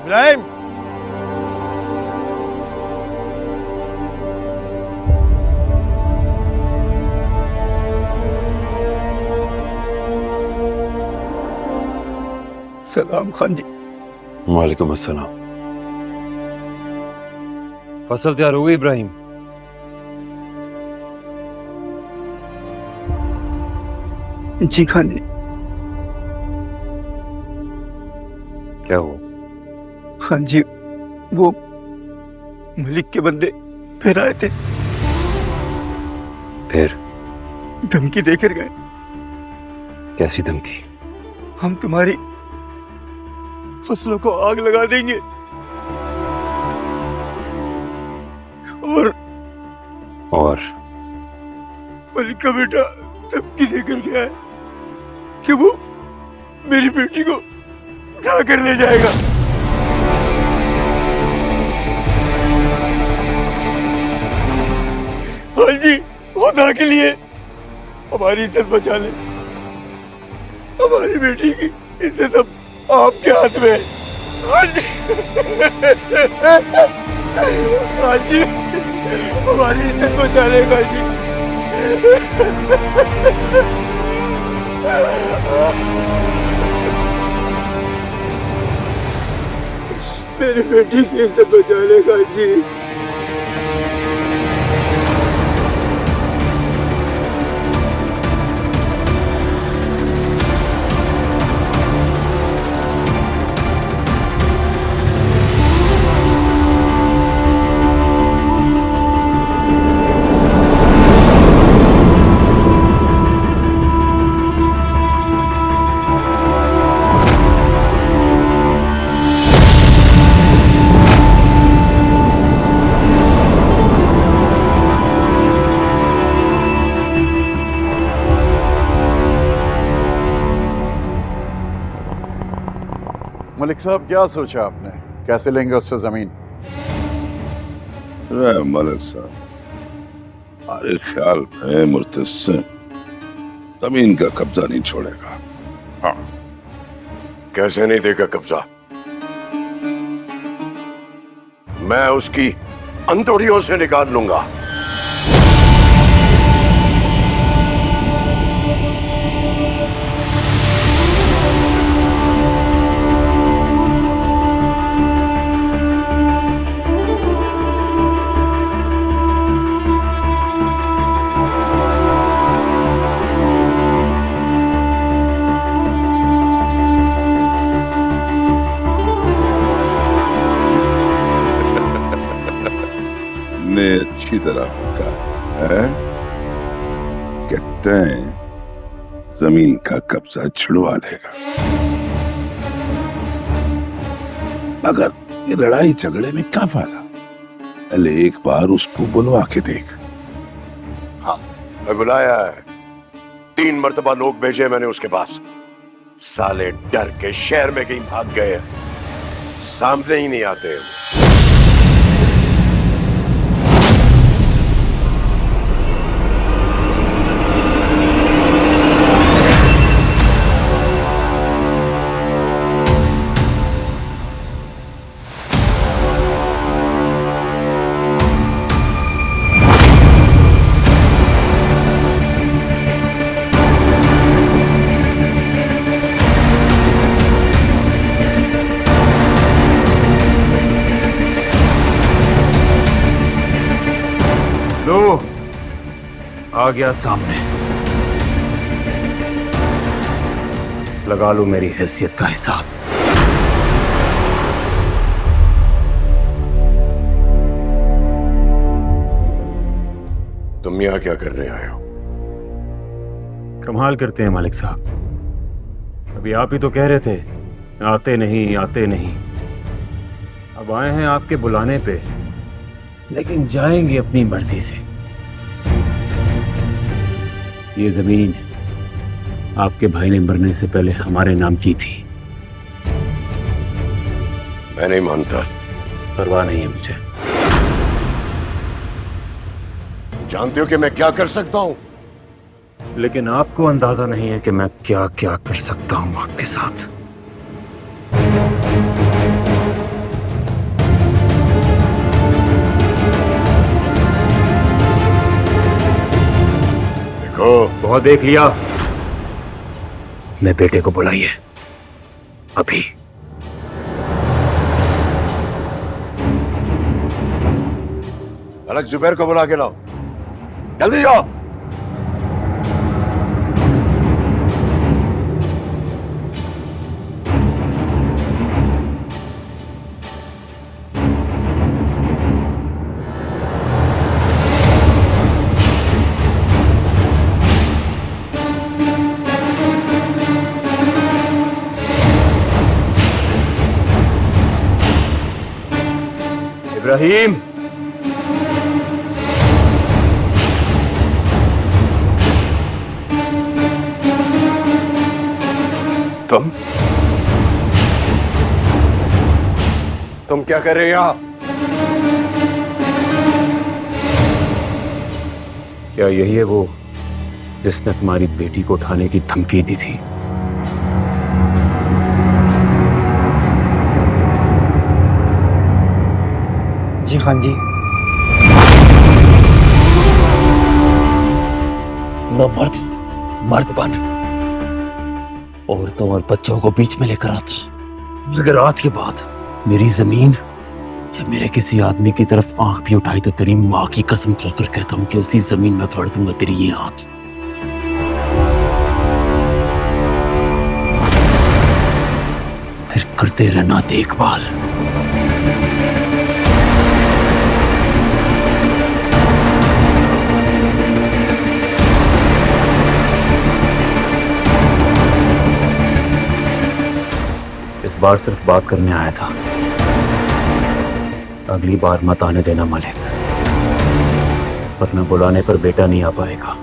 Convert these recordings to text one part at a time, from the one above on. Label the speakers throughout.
Speaker 1: इब्राहिम,
Speaker 2: सलाम खान जी।
Speaker 3: वालेकुम अस्सलाम। फसल तैयार हो गई इब्राहिम?
Speaker 2: जी खान जी।
Speaker 3: क्या हो?
Speaker 2: खान जी, वो मलिक के बंदे फिर आए थे,
Speaker 3: फिर
Speaker 2: धमकी देकर गए,
Speaker 3: कैसी धमकी?
Speaker 2: हम तुम्हारी फसलों को आग लगा देंगे और मलिक का बेटा धमकी देकर गया है कि वो मेरी बेटी को उठा कर ले जाएगा। हाँ जी, खुदा के लिए हमारी इज्जत बचा ले, हमारी बेटी की इज्जत अब आपके हाथ में है। हाँ जी, हाँ जी, हमारी इज्जत बचा लेगा जी। मेरी बेटी की इज्जत बचा लेगा जी।
Speaker 1: मलिक साहब, क्या सोचा आपने? कैसे लेंगे उससे जमीन?
Speaker 4: अरे मलिक साहब, हमारे ख्याल में मुर्तसिम जमीन का कब्जा नहीं छोड़ेगा। हाँ,
Speaker 5: कैसे नहीं देगा कब्जा? मैं उसकी अंतड़ियों से निकाल लूंगा।
Speaker 4: ने अच्छी तरह पता है, कहते हैं जमीन का कब्जा छुड़वा लेगा, मगर ये लड़ाई झगड़े में क्या फायदा? पहले एक बार उसको बुलवा के देख।
Speaker 5: हाँ, मैं बुलाया है। 3 मर्तबा लोग भेजे मैंने उसके पास। साले डर के शहर में कहीं भाग गए, सामने ही नहीं आते।
Speaker 3: लो, आ गया सामने। लगा लो मेरी हैसियत का हिसाब।
Speaker 5: तुम यहाँ क्या करने आए हो?
Speaker 3: कमाल करते हैं मालिक साहब, अभी आप ही तो कह रहे थे आते नहीं आते नहीं। अब आए हैं आपके बुलाने पे, लेकिन जाएंगे अपनी मर्जी से। ये जमीन आपके भाई ने मरने से पहले हमारे नाम की थी।
Speaker 5: मैं नहीं मानता।
Speaker 3: परवाह नहीं है मुझे।
Speaker 5: जानते हो कि मैं क्या कर सकता हूं?
Speaker 3: लेकिन आपको अंदाजा नहीं है कि मैं क्या क्या कर सकता हूं आपके साथ। बहुत देख लिया। मैं बेटे को बुलाइए अभी।
Speaker 5: अलग जुबैर को बुला के लाओ, जल्दी जाओ।
Speaker 3: इब्राहिम,
Speaker 5: तुम क्या कर रहे हो यहां?
Speaker 3: क्या यही है वो जिसने तुम्हारी बेटी को उठाने की धमकी दी थी?
Speaker 2: जी हाँ जी।
Speaker 6: मैं मर्द बन औरतों और बच्चों को बीच में लेकर आता। अगर आज के बाद मेरी जमीन या मेरे किसी आदमी की तरफ आंख भी उठाई तो तेरी माँ की कसम खाकर कहता हूँ कि उसी जमीन में गाड़ दूंगा तेरी ये आंख। फिर करते रहना देखभाल।
Speaker 3: इस बार सिर्फ बात करने आया था, अगली बार मत आने देना मलिक, वरना बुलाने पर बेटा नहीं आ पाएगा।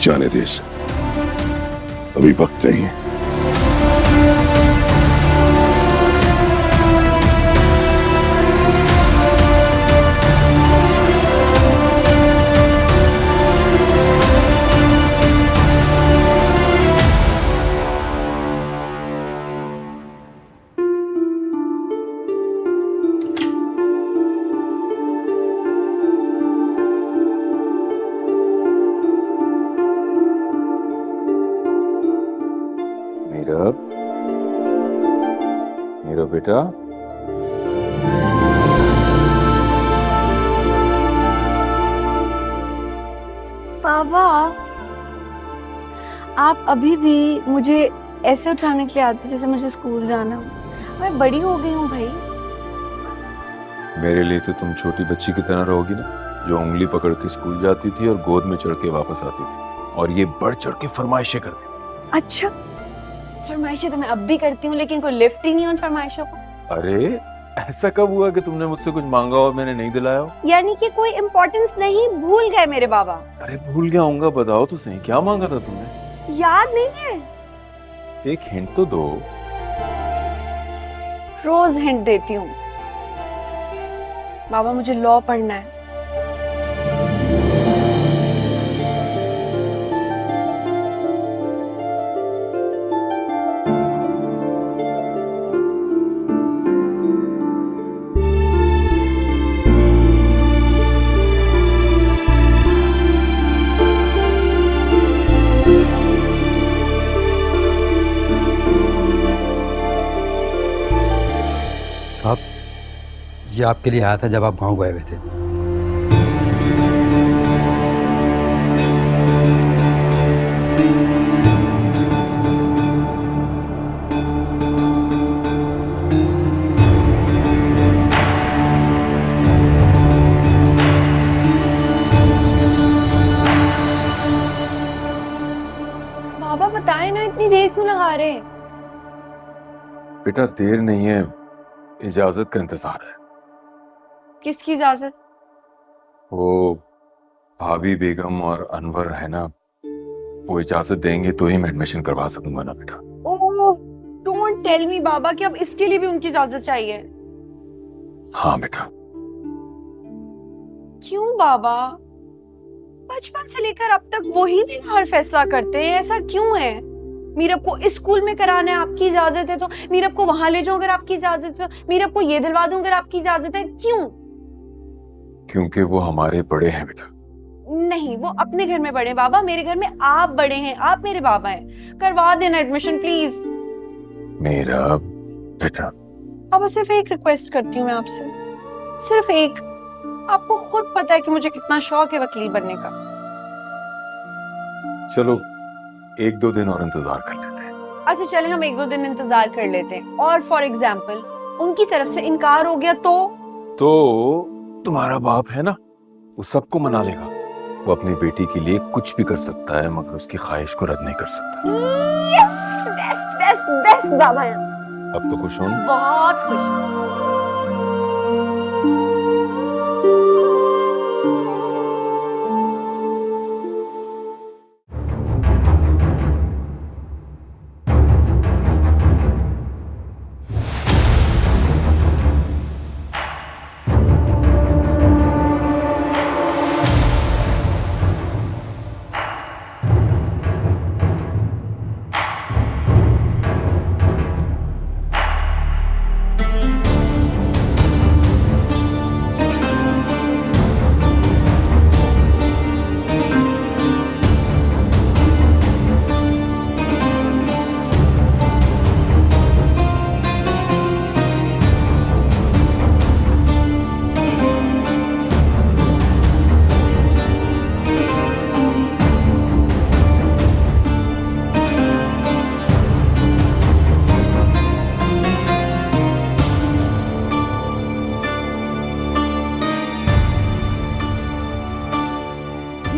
Speaker 4: जाने दे इसे, अभी वक्त नहीं है।
Speaker 3: नीरव बेटा,
Speaker 7: पापा, आप अभी भी मुझे ऐसे उठाने के लिए आते जैसे मुझे स्कूल जाना हो। मैं बड़ी हो गई हूँ भाई।
Speaker 8: मेरे लिए तो तुम छोटी बच्ची की तरह रहोगी ना, जो उंगली पकड़ के स्कूल जाती थी और गोद में चढ़ के वापस आती थी, और ये बढ़ चढ़ के फरमाइशें करती।
Speaker 7: अच्छा, फरमाइशें तो मैं अब भी करती हूँ, लेकिन कोई लिफ्ट ही नहीं उन फरमाइशों को।
Speaker 8: अरे ऐसा कब हुआ कि तुमने मुझसे कुछ मांगा और मैंने नहीं दिलाया हो?
Speaker 7: यानी कि कोई इम्पोर्टेंस नहीं, भूल गए मेरे बाबा।
Speaker 8: अरे भूल गया होऊंगा, बताओ तो सही, क्या मांगा था तुमने?
Speaker 7: याद नहीं है?
Speaker 8: एक हिंट तो दो।
Speaker 7: रोज हिंट देती हूँ बाबा, मुझे लॉ पढ़ना है।
Speaker 9: साहब, ये आपके लिए आया था जब आप गांव गए हुए थे।
Speaker 7: बाबा बताए ना, इतनी देर क्यों लगा रहे?
Speaker 8: बेटा देर नहीं है, इजाजत का इंतजार है।
Speaker 7: किसकी इजाजत?
Speaker 8: वो भाभी बेगम और अनवर है ना, वो इजाजत देंगे तो ही मैं एडमिशन करवा सकूंगा ना बेटा।
Speaker 7: ओह, डोंट टेल मी बाबा कि अब इसके लिए भी उनकी इजाजत चाहिए।
Speaker 8: हाँ बेटा।
Speaker 7: क्यों बाबा? बचपन से लेकर अब तक वही मेरा हर फैसला करते हैं, ऐसा क्यों है? मीरब को इस स्कूल में कराना है, आपकी इजाजत है तो मीरब को वहां ले जाऊं अगर आपकी इजाजत है तो मीरब को ये दिलवा दूं अगर आपकी इजाजत है, क्यों?
Speaker 8: क्योंकि वो हमारे बड़े हैं बेटा।
Speaker 7: नहीं, वो अपने घर में बड़े हैं बाबा, मेरे घर में आप बड़े हैं, आप मेरे बाबा हैं। करवा देना एडमिशन प्लीज।
Speaker 8: मेरा बेटा।
Speaker 7: बाबा सिर्फ एक रिक्वेस्ट करती हूँ मैं आपसे, सिर्फ एक। आपको खुद पता है कि मुझे कितना शौक है वकील बनने का।
Speaker 8: चलो 1-2 दिन और इंतजार कर लेते हैं।
Speaker 7: अच्छा चले, हम 1-2 दिन इंतजार कर लेते हैं, और फॉर एग्जाम्पल उनकी तरफ से इनकार हो गया तो
Speaker 8: तुम्हारा बाप है ना, वो सबको मना लेगा। वो अपनी बेटी के लिए कुछ भी कर सकता है, मगर उसकी ख्वाहिश को रद्द नहीं कर सकता।
Speaker 7: यस, बेस्ट बेस्ट बेस्ट बाबा।
Speaker 8: अब तो खुश हो ना?
Speaker 7: बहुत खुश।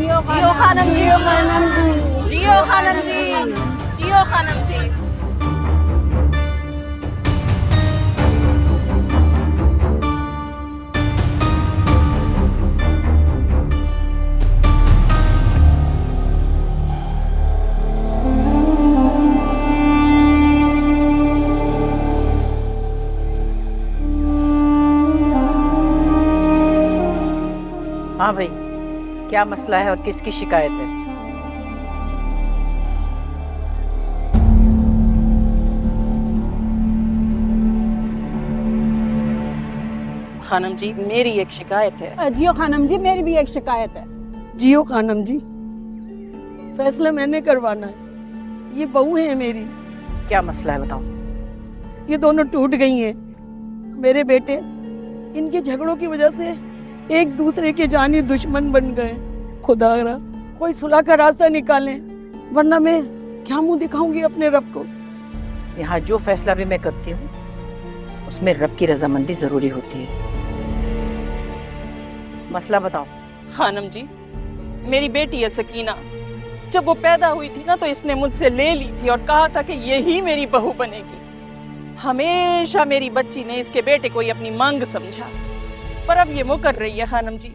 Speaker 10: जियो खानम जी, जियो खानम जी, जियो खानम जी, जियो खानम जी। हाँ भाई, क्या मसला है और किसकी शिकायत है? खानम जी, मेरी एक शिकायत है।
Speaker 11: जियो खानम जी, मेरी भी एक शिकायत है।
Speaker 10: जियो खानम जी, फैसला मैंने करवाना है। ये बहू है मेरी। क्या मसला है बताओ? ये दोनों टूट गई हैं। मेरे बेटे इनके झगड़ों की वजह से एक दूसरे के जानी दुश्मन बन गए। खुदारा कोई सुलह का रास्ता निकालें, वरना मैं क्या मुंह दिखाऊंगी अपने रब को। यहाँ जो फैसला भी मैं करती हूँ उसमें रब की रजामंदी जरूरी होती है। मसला बताओ।
Speaker 11: खानम जी, मेरी बेटी है सकीना। जब वो पैदा हुई थी ना तो इसने मुझसे ले ली थी और कहा था कि यही मेरी बहू बनेगी। हमेशा मेरी बच्ची ने इसके बेटे को ही अपनी मांग समझा, पर अब ये मुकर रही है खानम जी,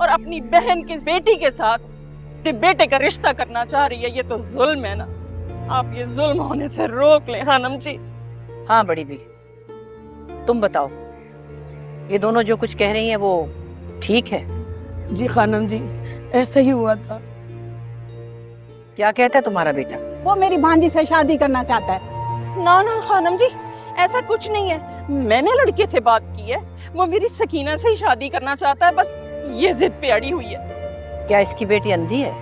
Speaker 11: और अपनी बहन की बेटी के साथ अपने बेटे का रिश्ता करना चाह रही है। ये तो जुल्म है ना, आप ये जुल्म होने से रोक लें खानम जी।
Speaker 10: हाँ बड़ी भी, तुम बताओ, ये दोनों जो कुछ कह रही हैं वो ठीक है? जी खानम जी, ऐसा ही हुआ था। क्या कहता है तुम्हारा बेटा?
Speaker 11: वो मेरी भांजी से शादी करना चाहता है। ना ना खानम जी, ऐसा कुछ नहीं है। मैंने लड़के से बात की है, वो मेरी सकीना से ही शादी करना चाहता है, बस ये जिद पे अड़ी हुई है।
Speaker 10: क्या इसकी बेटी अंधी है?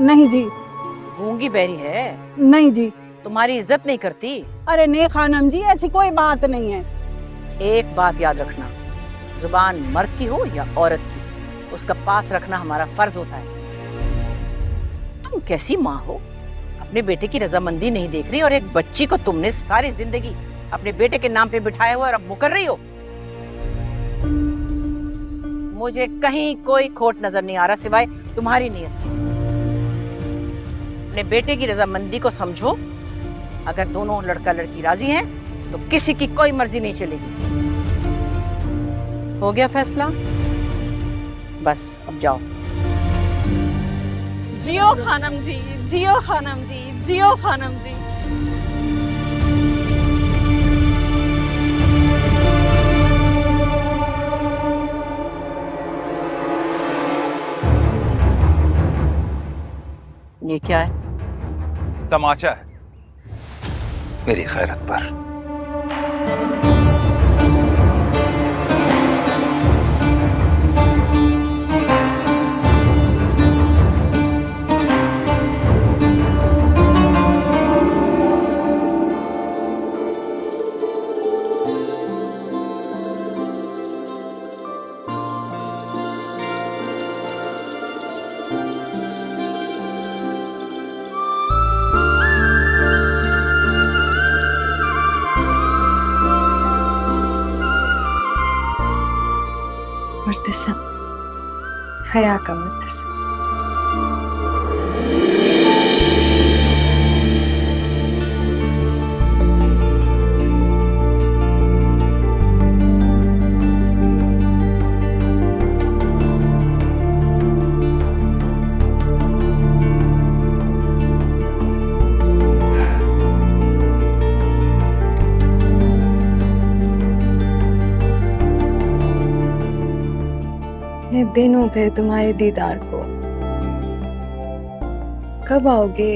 Speaker 11: नहीं जी।
Speaker 10: गूंगी बैरी है?
Speaker 11: नहीं जी।
Speaker 10: तुम्हारी इज्जत नहीं करती?
Speaker 11: अरे नहीं खानम जी, ऐसी कोई बात नहीं है।
Speaker 10: एक बात याद रखना, जुबान मर्द की हो या औरत की, उसका पास रखना हमारा फर्ज होता है। तुम कैसी माँ हो, अपने बेटे की रजामंदी नहीं देख रही, और एक बच्ची को तुमने सारी जिंदगी अपने बेटे के नाम पे बिठाया हुआ और अब मुकर रही हो। मुझे कहीं कोई खोट नजर नहीं आ रहा सिवाय तुम्हारी नीयत। अपने बेटे की रजामंदी को समझो। अगर दोनों लड़का लड़की राजी हैं तो किसी की कोई मर्जी नहीं चलेगी। हो गया फैसला? बस अब जाओ।
Speaker 11: जियो खानम जी, जियो खानम जी, जियो खानम जी।
Speaker 10: ये क्या है?
Speaker 9: तमाचा है मेरी खैरत पर।
Speaker 7: मुर्तसिम, हया का मुर्तसिम। इतने दिन हो गए तुम्हारे दीदार को, कब आओगे?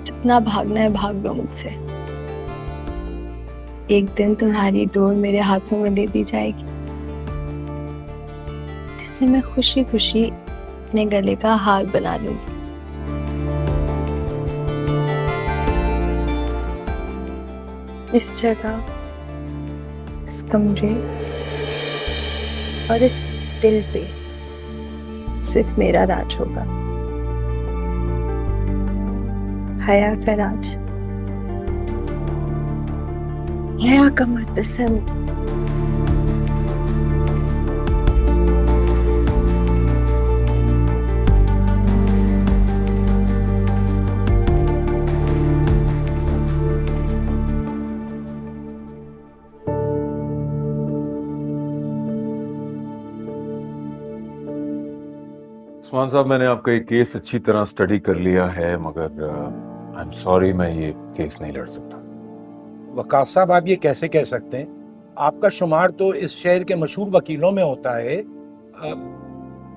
Speaker 7: जितना भागना है भाग लो मुझसे। एक दिन तुम्हारी डोर मेरे हाथों में दे दी जाएगी, जिससे मैं खुशी खुशी अपने गले का हार बना लूंगी। इस जगह, इस कमरे और इस दिल पे सिर्फ मेरा राज होगा, हया का राज, हया का मुर्तसिम।
Speaker 8: उस्मान साहब, मैंने आपका ये केस अच्छी तरह स्टडी कर लिया है, मगर आई एम सॉरी, मैं ये केस नहीं लड़ सकता।
Speaker 12: वकास साहब, आप ये कैसे कह सकते हैं? आपका शुमार तो इस शहर के मशहूर वकीलों में होता है।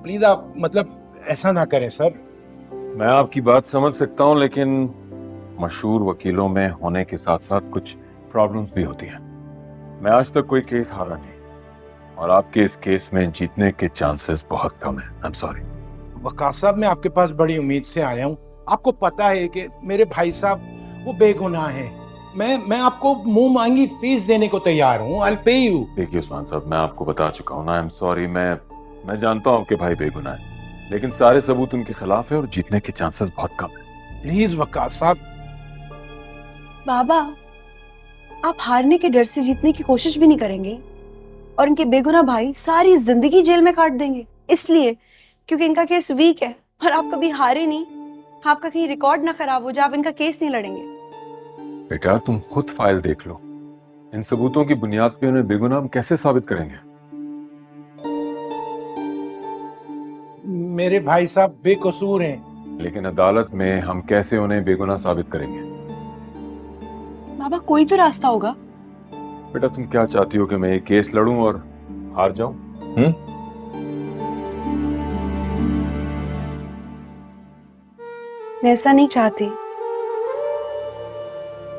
Speaker 12: प्लीज आप मतलब ऐसा ना करें सर।
Speaker 8: मैं आपकी बात समझ सकता हूँ, लेकिन मशहूर वकीलों में होने के साथ साथ कुछ प्रॉब्लम्स भी होती हैं। मैं आज तक कोई केस हारा नहीं, और आपके इस केस में जीतने के चांसेस बहुत कम हैं। I am sorry.
Speaker 12: वकास साहब, मैं आपके पास बड़ी उम्मीद से आया हूँ। आपको पता है कि मेरे भाई साहब वो बेगुनाह हैं। मैं आपको मुंह मांगी फीस देने को तैयार हूँ। I will pay you.
Speaker 8: देखिए उस्मान साहब, मैं आपको बता चुका हूँ ना, आई एम सॉरी। मैं जानता हूँ आपके भाई बेगुनाह है, लेकिन सारे सबूत उनके खिलाफ है और जीतने के चांसेस बहुत कम है।
Speaker 12: प्लीज वकास साहब।
Speaker 7: बाबा, आप हारने के डर से जीतने की कोशिश भी नहीं करेंगे, और इनके बेगुनाह भाई सारी जिंदगी जेल में काट देंगे, इसलिए क्योंकि इनका केस वीक है। और आप कभी हारे नहीं, आपका कहीं रिकॉर्ड ना खराब हो जाए, आप इनका केस नहीं लड़ेंगे।
Speaker 8: बेटा, तुम खुद फाइल देख लो। इन सबूतों की बुनियाद पे उन्हें बेगुनाह हम कैसे साबित करेंगे?
Speaker 12: मेरे भाई साहब बेकसूर हैं।
Speaker 8: लेकिन अदालत में हम कैसे उन्हें बेगुनाह साबित करेंगे?
Speaker 7: बाबा, कोई तो रास्ता होगा।
Speaker 8: बेटा, तुम क्या चाहती हो कि मैं ये केस लड़ूं और हार जाऊं?
Speaker 7: मैं ऐसा नहीं चाहती।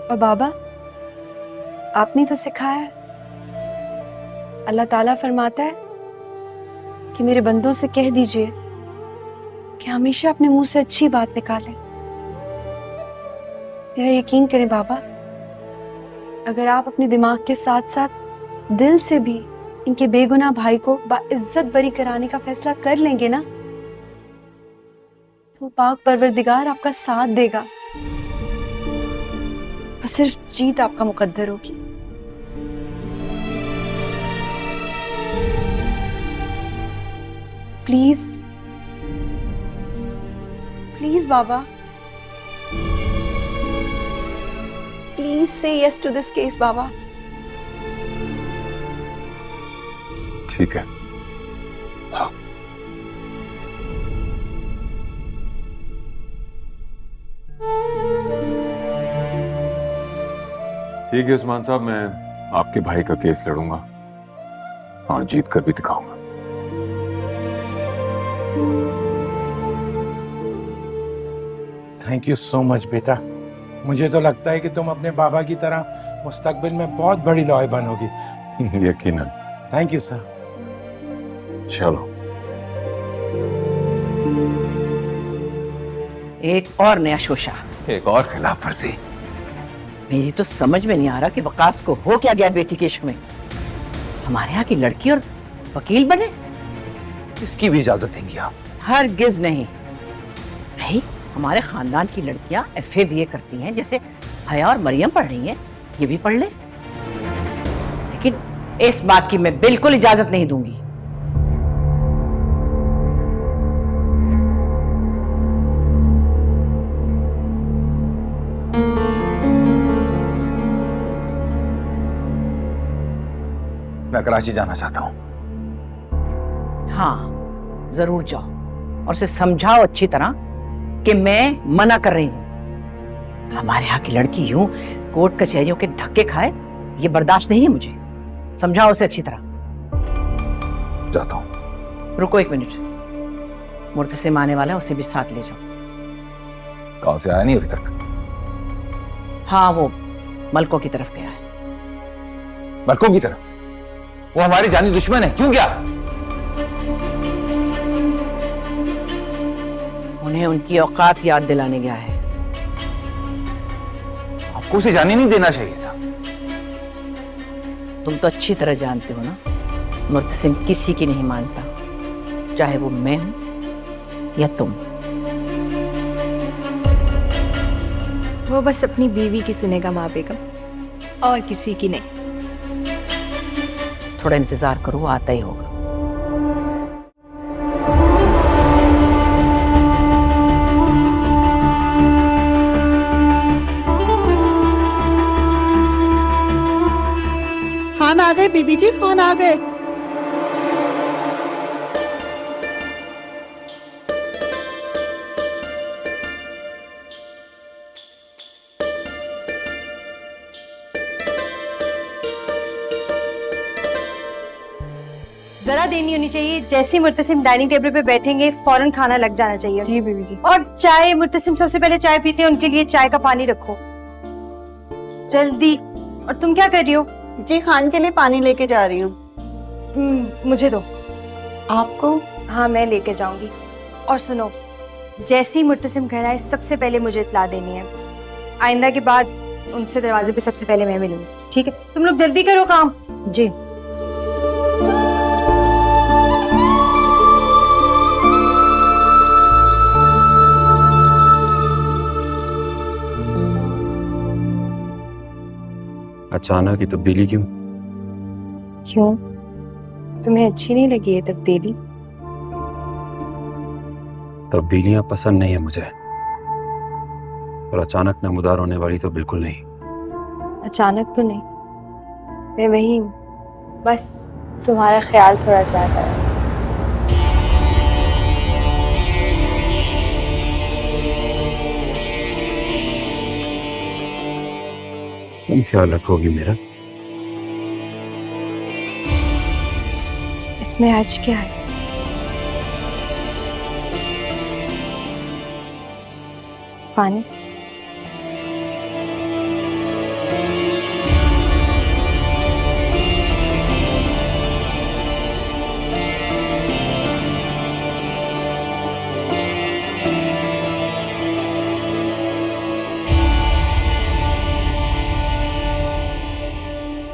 Speaker 7: और बाबा, आपने तो सिखाया है, अल्लाह ताला फरमाता है कि मेरे बंदों से कह दीजिए कि हमेशा अपने मुंह से अच्छी बात निकालें। मेरा यकीन करें बाबा, अगर आप अपने दिमाग के साथ साथ दिल से भी इनके बेगुनाह भाई को बाइज्जत बरी कराने का फैसला कर लेंगे ना, तो पाक परवरदिगार आपका साथ देगा और सिर्फ जीत आपका मुकद्दर होगी। प्लीज प्लीज बाबा, प्लीज से यस टू दिस केस बाबा।
Speaker 8: ठीक है। हाँ। ठीक है उस्मान साहब, मैं आपके भाई का केस लड़ूंगा, और जीत कर भी दिखाऊंगा।
Speaker 12: थैंक यू सो मच बेटा। मुझे तो लगता है कि तुम अपने बाबा की तरह मुस्तकबिल में बहुत बड़ी लॉयर बनोगी।
Speaker 8: यकीनन।
Speaker 12: Thank you sir.
Speaker 8: चलो।
Speaker 10: एक और नया शोशा,
Speaker 8: एक और खिलाफ वर्जी।
Speaker 10: मेरी तो समझ में नहीं आ रहा कि वकास को हो क्या गया बेटी के इश्क में। हमारे यहाँ की लड़की और वकील बने।
Speaker 9: इसकी भी इजाजत देंगी आप?
Speaker 10: हरगिज नहीं। भाई हमारे खानदान की लड़कियां FA BA करती हैं, जैसे हया और मरियम पढ़ रही हैं, ये भी पढ़ ले। लेकिन इस बात की मैं बिल्कुल इजाजत नहीं दूंगी।
Speaker 9: मैं कराची जाना चाहता हूँ।
Speaker 10: हाँ जरूर जाओ और उसे समझाओ अच्छी तरह कि मैं मना कर रही हूं। हमारे यहाँ की लड़की यूं कोर्ट कचहरियों के धक्के खाए, ये बर्दाश्त नहीं है मुझे। समझाओ उसे अच्छी तरह।
Speaker 9: जाता हूँ।
Speaker 10: रुको 1 मिनट, मुर्तसिम आने वाला है, उसे भी साथ ले जाओ।
Speaker 9: कहाँ से आया नहीं अभी तक?
Speaker 10: हाँ वो मलकों की तरफ गया है।
Speaker 9: मलकों की तरफ? वो हमारी जानी दुश्मन है, क्यों गया?
Speaker 10: उन्हें उनकी औकात याद दिलाने गया है।
Speaker 9: आपको उसे जाने नहीं देना चाहिए था।
Speaker 10: तुम तो अच्छी तरह जानते हो ना, मुर्तसिम किसी की नहीं मानता, चाहे वो मैं हूं या तुम।
Speaker 13: वो बस अपनी बीवी की सुनेगा माँ बेगम, और किसी की नहीं।
Speaker 10: थोड़ा इंतजार करो, आता ही होगा।
Speaker 11: फोन आ गए बीबी जी, फोन आ गए।
Speaker 13: जरा देर नहीं होनी चाहिए। जैसे ही मुर्तसिम डाइनिंग टेबल पे बैठेंगे फौरन खाना लग जाना चाहिए।
Speaker 7: जी बीबी जी।
Speaker 13: और चाय, मुर्तसिम सबसे पहले चाय पीते हैं, उनके लिए चाय का पानी रखो जल्दी। और तुम क्या कर रही हो?
Speaker 7: जी खान के लिए पानी लेके जा रही हूँ।
Speaker 13: मुझे दो।
Speaker 7: आपको?
Speaker 13: हाँ मैं लेके जाऊंगी। और सुनो, जैसे ही मुर्तसिम घर आए सबसे पहले मुझे इत्ला देनी है। आइंदा के बाद उनसे दरवाजे पे सबसे पहले मैं मिलूंगी, ठीक है? तुम लोग जल्दी करो काम।
Speaker 7: जी।
Speaker 3: अचानक ये तब्दीली क्यों?
Speaker 13: क्यों? तुम्हें अच्छी नहीं लगी ये तब्दीली?
Speaker 3: तब्दीलियां पसंद नहीं है मुझे, और अचानक नमूदार होने वाली तो बिल्कुल नहीं।
Speaker 13: अचानक तो नहीं, मैं वही हूँ, बस तुम्हारा ख्याल थोड़ा ज्यादा है।
Speaker 3: तुम ख्याल रखोगी मेरा?
Speaker 13: इसमें आज क्या है? पानी।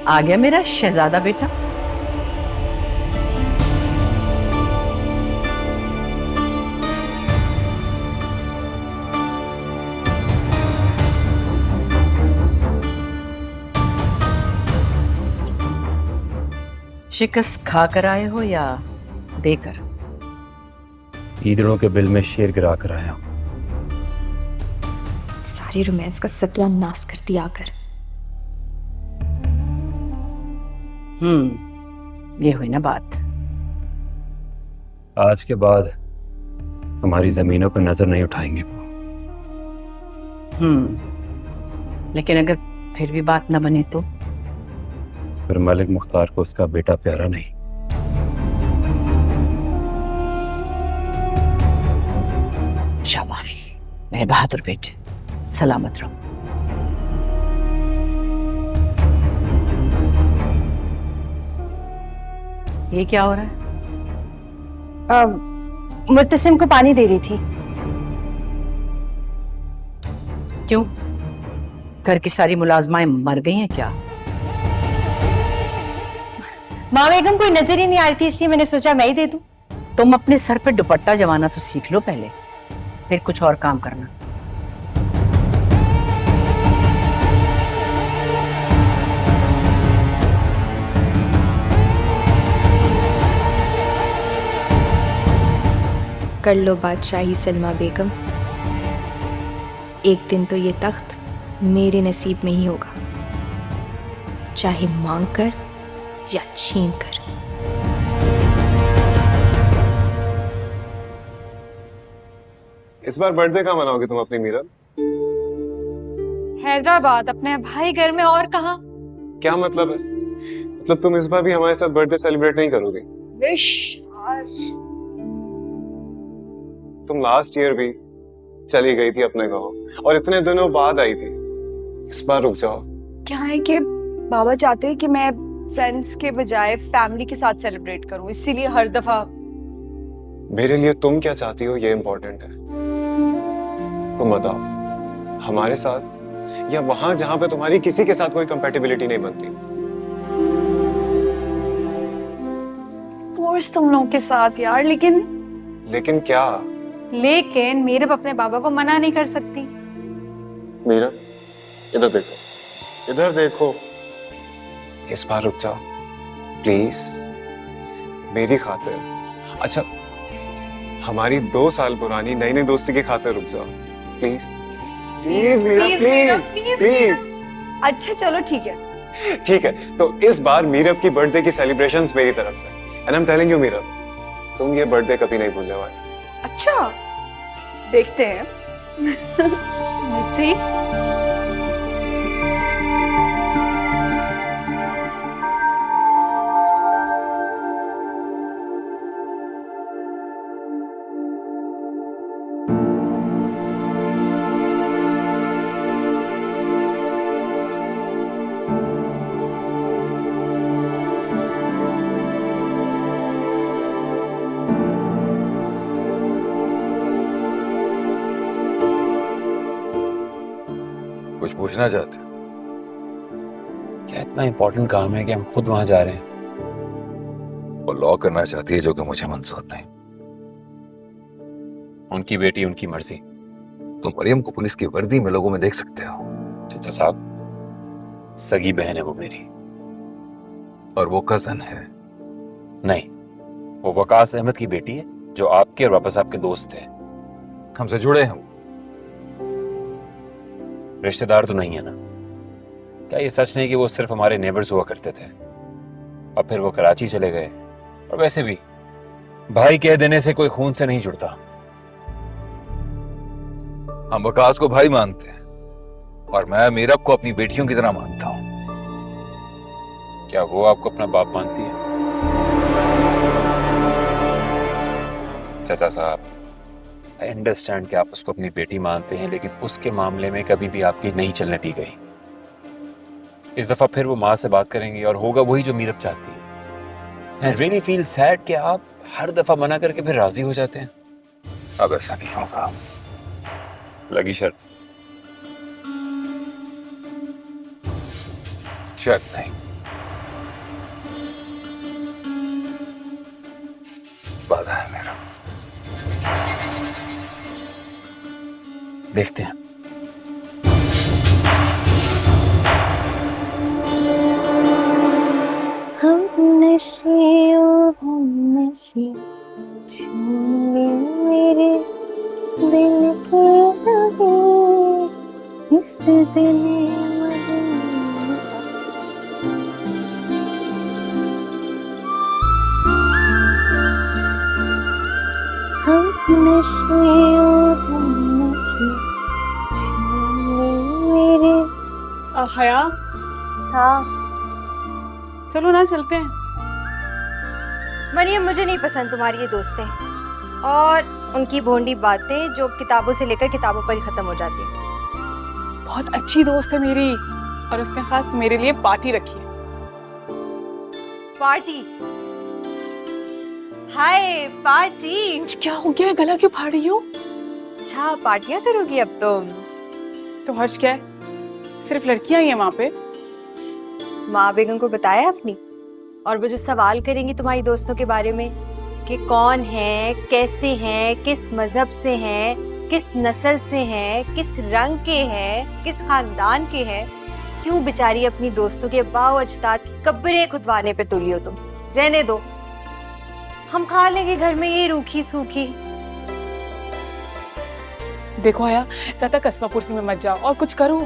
Speaker 10: आ गया मेरा शहजादा बेटा। शिकस्त खाकर आए हो या देकर?
Speaker 3: ईदड़ों के बिल में शेर गिरा कर आया हूं।
Speaker 13: सारी रोमांस का सत्यानाश कर दिया आकर।
Speaker 10: ये हुई ना बात।
Speaker 3: आज के बाद हमारी जमीनों पर नजर नहीं उठाएंगे।
Speaker 10: लेकिन अगर फिर भी बात न बने तो?
Speaker 3: फिर मलिक मुख्तार को उसका बेटा प्यारा नहीं,
Speaker 11: शाबाश मेरे बहादुर बेटे, सलामत रहो। ये क्या हो रहा है?
Speaker 13: मुर्तसिम को पानी दे रही थी।
Speaker 11: क्यों? घर की सारी मुलाजमाएं मर गई हैं क्या?
Speaker 13: माँ बेगम कोई नजर ही नहीं आ रही थी, इसलिए मैंने सोचा मैं ही दे दूं।
Speaker 11: तुम अपने सर पे दुपट्टा जमाना तो सीख लो पहले, फिर कुछ और काम करना।
Speaker 13: कर लो बादशाही सलमा बेगम, एक दिन तो ये तख्त मेरे नसीब में ही होगा, चाहे मांग कर या छीन कर।
Speaker 14: इस बार बर्थडे कहाँ मनाओगे तुम अपनी मीरा?
Speaker 15: हैदराबाद, अपने भाई घर में। और कहाँ?
Speaker 14: क्या मतलब है? मतलब तुम इस बार भी हमारे साथ बर्थडे सेलिब्रेट नहीं करोगे?
Speaker 15: विश।
Speaker 14: तुम लास्ट ईयर भी चली गई थी अपने गांव और इतने दिनों बाद आई थी। इस बार रुक जाओ।
Speaker 7: क्या है कि बाबा चाहते हैं कि मैं फ्रेंड्स के बजाय फैमिली के साथ सेलिब्रेट करूं, इसीलिए हर दफा।
Speaker 14: मेरे लिए तुम क्या चाहती हो ये इम्पोर्टेंट है। तुम बताओ, हमारे साथ या वहां जहां पे तुम्हारी किसी के साथ कोई कंपैटिबिलिटी नहीं बनती?
Speaker 7: कोर्स तुम लोगों के साथ यार,
Speaker 14: लेकिन क्या?
Speaker 15: लेकिन मीरब अपने बाबा को मना नहीं कर सकती।
Speaker 14: मीरा इधर देखो, इधर देखो। इस बार रुक जाओ प्लीज, मेरी खातिर। अच्छा, हमारी 2 साल पुरानी नई नई दोस्ती की खातिर रुक जाओ please. Please Meera, please please.
Speaker 7: अच्छा चलो ठीक है।
Speaker 14: ठीक है, तो इस बार मीरब की बर्थडे की सेलिब्रेशंस मेरी तरफ से। And I am telling you Meerab, तुम ये बर्थडे कभी नहीं भूलने वाली।
Speaker 7: अच्छा देखते हैं।
Speaker 15: See?
Speaker 9: कुछ पूछना चाहते हो?
Speaker 6: क्या इतना इंपॉर्टेंट काम है कि हम खुद वहां जा रहे हैं?
Speaker 9: वो लॉ करना चाहती है जो कि मुझे मंजूर नहीं।
Speaker 6: उनकी बेटी, उनकी मर्जी।
Speaker 9: तुम मरियम को पुलिस की वर्दी में लोगों में देख सकते हो।
Speaker 6: चाचा साहब, सगी बहन है वो मेरी।
Speaker 9: और वो कजन है?
Speaker 6: नहीं, वो वकास अहमद की बेटी है जो आपके और वापस आपके दोस्त थे।
Speaker 9: हमसे जुड़े हैं?
Speaker 6: रिश्तेदार तो नहीं है ना? क्या ये सच नहीं कि वो सिर्फ हमारे नेबर्स हुआ करते थे और फिर वो कराची चले गए? और वैसे भी भाई कह देने से कोई खून से नहीं जुड़ता।
Speaker 9: हम वकास को भाई मानते हैं और मैं मीरब को अपनी बेटियों की तरह मानता हूं।
Speaker 6: क्या वो आपको अपना बाप मानती है? चाचा साहब, आई अंडरस्टैंड कि आप उसको अपनी बेटी मानते हैं, लेकिन उसके मामले में कभी भी आपकी नहीं चलने दी गई। इस दफा फिर वो माँ से बात करेंगी और होगा वही जो मीरब चाहती है। आई रियली फील सैड कि आप हर दफा मना करके फिर राजी हो जाते हैं।
Speaker 9: अब ऐसा नहीं होगा।
Speaker 6: लगी शर्त?
Speaker 9: शर्त नहीं, वादा है मेरा।
Speaker 6: देखते हैं।
Speaker 13: हम नशे झूले मेरे दिल की ज़मीं, इस दिल हम नशे मेरे।
Speaker 7: हया,
Speaker 13: हाँ
Speaker 7: चलो ना चलते हैं।
Speaker 13: मरियम, मुझे नहीं पसंद तुम्हारी ये दोस्तें। और उनकी भोंडी बातें जो किताबों से लेकर किताबों पर ही खत्म हो जाती है।
Speaker 11: बहुत अच्छी दोस्त है मेरी, और उसने खास मेरे लिए पार्टी रखी है।
Speaker 13: पार्टी? हाय पार्टी।
Speaker 11: क्या हो गया, गला क्यों फाड़ रही हो?
Speaker 13: अच्छा पार्टियां करोगी अब तुम?
Speaker 11: तो हर्ष क्या है, सिर्फ लड़कियां ही हैं वहां पे?
Speaker 13: माँ बेगम को बताया अपनी? और वो जो सवाल करेंगी तुम्हारी दोस्तों के बारे में कि कौन है, कैसे हैं, किस मजहब से हैं, किस नस्ल से हैं, किस रंग के हैं, किस खानदान के हैं, क्यों बेचारी अपनी दोस्तों के बाओ अजदाद की कब्रें खुदवाने पे तुली हो तुम? रहने दो, हम खा लेंगे घर में ये रूखी सूखी।
Speaker 11: देखो आया, ज्यादा कस्बा पुरसी में मत जाओ और कुछ करो।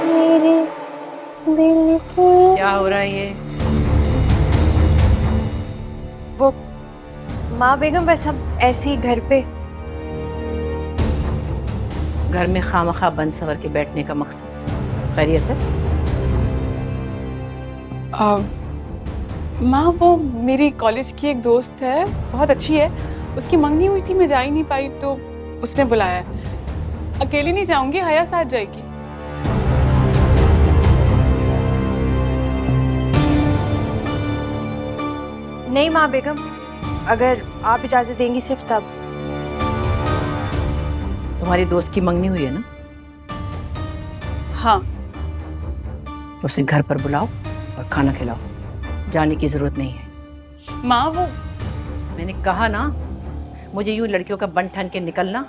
Speaker 13: मेरे दिल की
Speaker 10: क्या हो रहा है ये?
Speaker 13: वो माँ बेगम बस हम ऐसे ही घर पे।
Speaker 10: घर में खामखा बंद सवर के बैठने का मकसद खैरियत है?
Speaker 11: माँ वो मेरी कॉलेज की एक दोस्त है, बहुत अच्छी है। उसकी मंगनी हुई थी, मैं जा ही नहीं पाई तो उसने बुलाया है। अकेली नहीं जाऊंगी, हया साथ जाएगी।
Speaker 13: नहीं माँ बेगम, अगर आप इजाजत देंगी सिर्फ तब।
Speaker 10: तुम्हारी दोस्त की मंगनी हुई है ना?
Speaker 11: हाँ।
Speaker 10: उसे घर पर बुलाओ और खाना खिलाओ, जाने की जरूरत नहीं है।
Speaker 11: माँ वो
Speaker 10: मैंने कहा ना, मुझे यूं लड़कियों का बन ठन के निकलना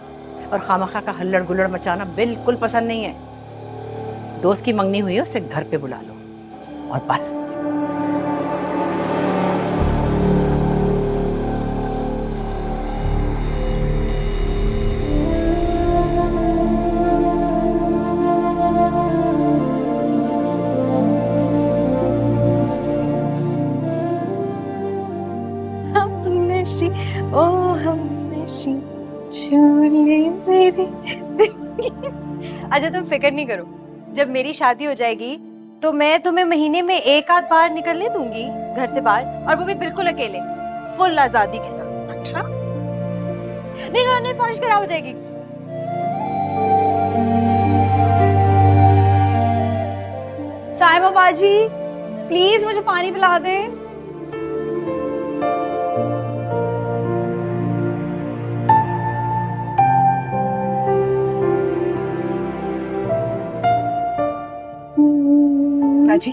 Speaker 10: और खामखा का हल्लड़ गुल्लड़ मचाना बिल्कुल पसंद नहीं है। दोस्त की मंगनी हुई है, उसे घर पे बुला लो और बस।
Speaker 13: ओ हम नशी झूले मेरे। अच्छा तुम फिक्र नहीं करो, जब मेरी शादी हो जाएगी तो मैं तुम्हें महीने में एक आध बार निकलने दूंगी घर से बाहर, और वो भी बिल्कुल अकेले, फुल आजादी के साथ। अच्छा नहीं पहुंच कर हो जाएगी।
Speaker 7: साइमा बाजी प्लीज मुझे पानी पिला दे।
Speaker 13: जी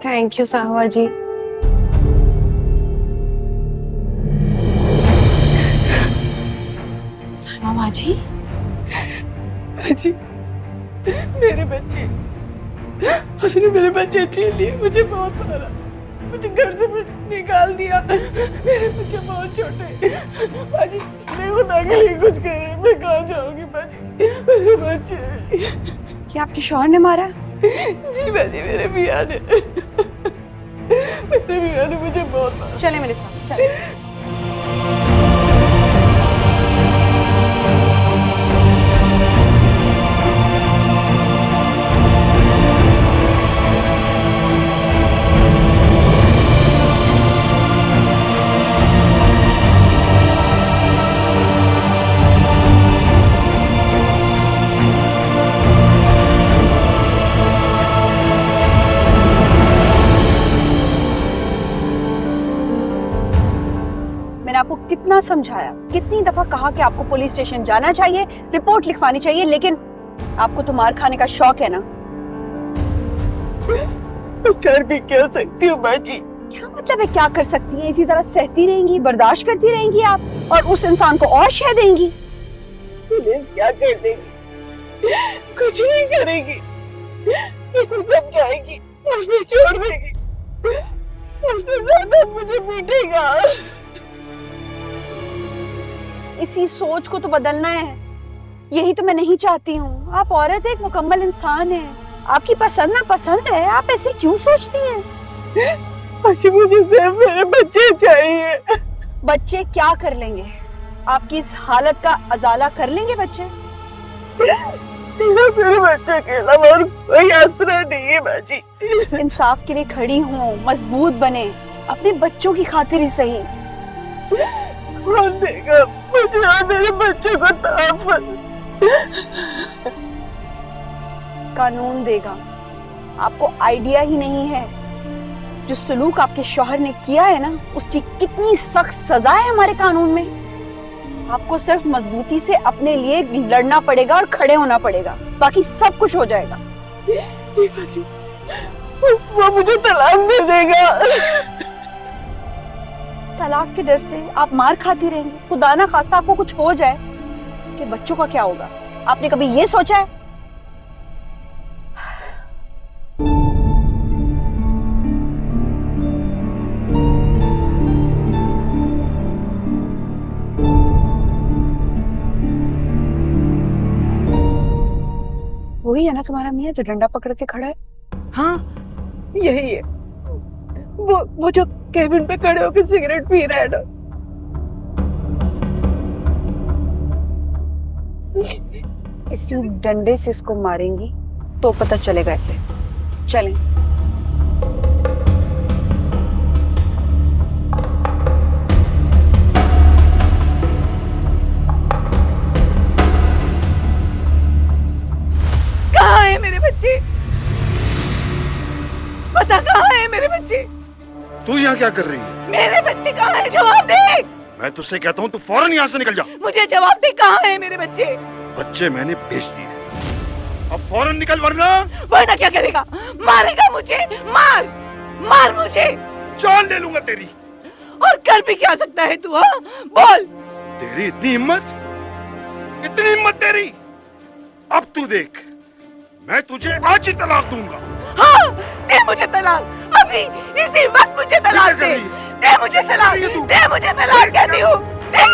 Speaker 13: थैंक यू साहवा जी।
Speaker 7: साइमा जी,
Speaker 11: जी मेरे बच्चे, उसने मेरे बच्चे छीन लिए, मुझे बहुत मारा, मुझे घर से निकाल दिया। मेरे बच्चे बहुत छोटे। बाजी मैं खुदा के लिए कुछ करे, मैं कहाँ जाऊंगी बाजी? मेरे बच्चे।
Speaker 7: क्या आपके शौहर ने मारा?
Speaker 11: जी बाजी मेरे मियाँ ने मुझे बहुत मारा।
Speaker 7: चले मेरे साथ, चले। आपको कितना समझाया, कितनी दफा कहा कि आपको पुलिस स्टेशन जाना चाहिए, रिपोर्ट लिखवानी चाहिए, लेकिन आपको तो मार खाने का शौक है ना।
Speaker 11: कर भी क्या सकती हूँ बाजी?
Speaker 7: क्या मतलब है क्या कर सकती हैं? इसी तरह सहती रहेंगी, बर्दाश्त करती रहेंगी आप, और उस इंसान को और शह देंगी।
Speaker 11: पुलिस क्या कर देगी? कुछ नहीं करेगी, उसे समझाएगी और मुझे छोड़ देगी, उससे ज्यादा मुझे पीटेगा।
Speaker 7: इसी सोच को तो बदलना है, यही तो मैं नहीं चाहती हूँ। आप औरत एक मुकम्मल इंसान है, आपकी पसंद ना पसंद है, आप ऐसे क्यों सोचती हैं?
Speaker 11: मुझे सिर्फ मेरे बच्चे चाहिए।
Speaker 7: बच्चे क्या कर लेंगे? आपकी इस हालत का अजाला कर लेंगे बच्चे?
Speaker 11: मेरे बच्चे के अलावा और कोई आसरा नहीं है बाजी। जी।
Speaker 7: इंसाफ के लिए खड़ी हूँ, मजबूत बने, अपने बच्चों की खातिर ही सही।
Speaker 11: कौन देगा मुझे और मेरे बच्चों को तहफ़्फ़ुज़?
Speaker 7: कानून देगा। आपको आइडिया ही नहीं है जो सलूक आपके शौहर ने किया है ना, उसकी कितनी सख्त सजा है हमारे कानून में। आपको सिर्फ मजबूती से अपने लिए लड़ना पड़ेगा और खड़े होना पड़ेगा, बाकी सब कुछ हो जाएगा।
Speaker 11: जी, वो मुझे तलाक दे देगा।
Speaker 7: तलाक के डर से आप मार खाती रहेंगे। खुदा ना खास्ता आपको कुछ हो जाए कि बच्चों का क्या होगा? आपने कभी ये सोचा है? वही है ना तुम्हारा मियाँ जो डंडा पकड़ के खड़ा है?
Speaker 11: हाँ, यही है। वो जो केबिन पे खड़े होकर सिगरेट पी रहा है ना।
Speaker 7: इसी डंडे से इसको मारेंगी तो पता चलेगा इसे। चलें।
Speaker 11: कहाँ है मेरे बच्चे? बता कहाँ है मेरे बच्चे?
Speaker 5: तू यहाँ क्या कर रही है?
Speaker 11: मेरे बच्चे कहाँ है? जवाब दे।
Speaker 5: मैं तुझसे कहता हूँ तू फौरन यहाँ से निकल जा।
Speaker 11: मुझे जवाब दे, कहाँ है मेरे बच्चे?
Speaker 5: बच्चे मैंने बेच दिए, अब फौरन निकल वरना
Speaker 11: क्या करेगा? मारेगा मुझे? मार मार मुझे,
Speaker 5: जान ले लूंगा तेरी।
Speaker 11: और कर भी क्या सकता है तू? हाँ बोल।
Speaker 5: तेरी इतनी हिम्मत तेरी? अब तू देख, मैं तुझे आज ही तलाक दूंगा।
Speaker 11: हाँ, दे मुझे तलाक, अभी इसी वक्त मुझे तलाक दे। दे मुझे तलाक, दे मुझे तलाक कहती हूँ, दे।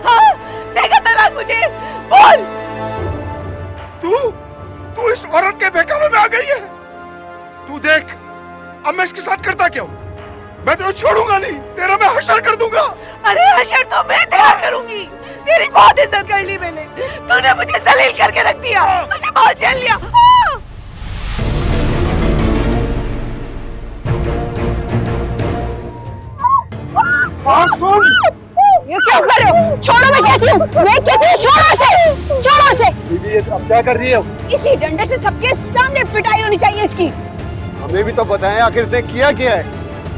Speaker 11: हाँ, देगा तलाक मुझे, बोल।
Speaker 5: तू इस औरत के बहकावे में आ गई है। तू देख, अब मैं इसके साथ करता क्या हूँ? मैं तुझे छोड़ूंगा नहीं, तेरा मैं हशर कर दूंगा।
Speaker 11: अरे हशर तो मैं तेरा करूंगी। तेरी बहुत इज्जत कर ली मैंने, तूने मुझे जलील करके रख दिया, मुझे बहुत झेल लिया।
Speaker 7: सुन, ये क्या कर रहे हो? छोड़ो, मैं कहती हूँ, छोड़ो इसे।
Speaker 1: बीबी, ये अब क्या कर रही हो?
Speaker 7: इसी डंडे से सबके सामने पिटाई होनी चाहिए इसकी।
Speaker 1: हमें भी तो बताएं आखिर इसने किया क्या है?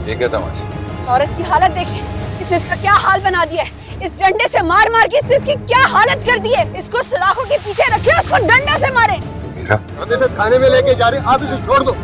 Speaker 9: ये क्या तमाशा?
Speaker 7: इस औरत की हालत देखिए, इसे इसका क्या हाल बना दिया है। इस डंडे से मार मार के इसने इसकी क्या हालत कर दी है। इसको सलाखों के पीछे रखे, उसको डंडे से मारे।
Speaker 9: मीरा,
Speaker 1: हम इसे थाने में लेके जा रहे, आप इसे छोड़ दो।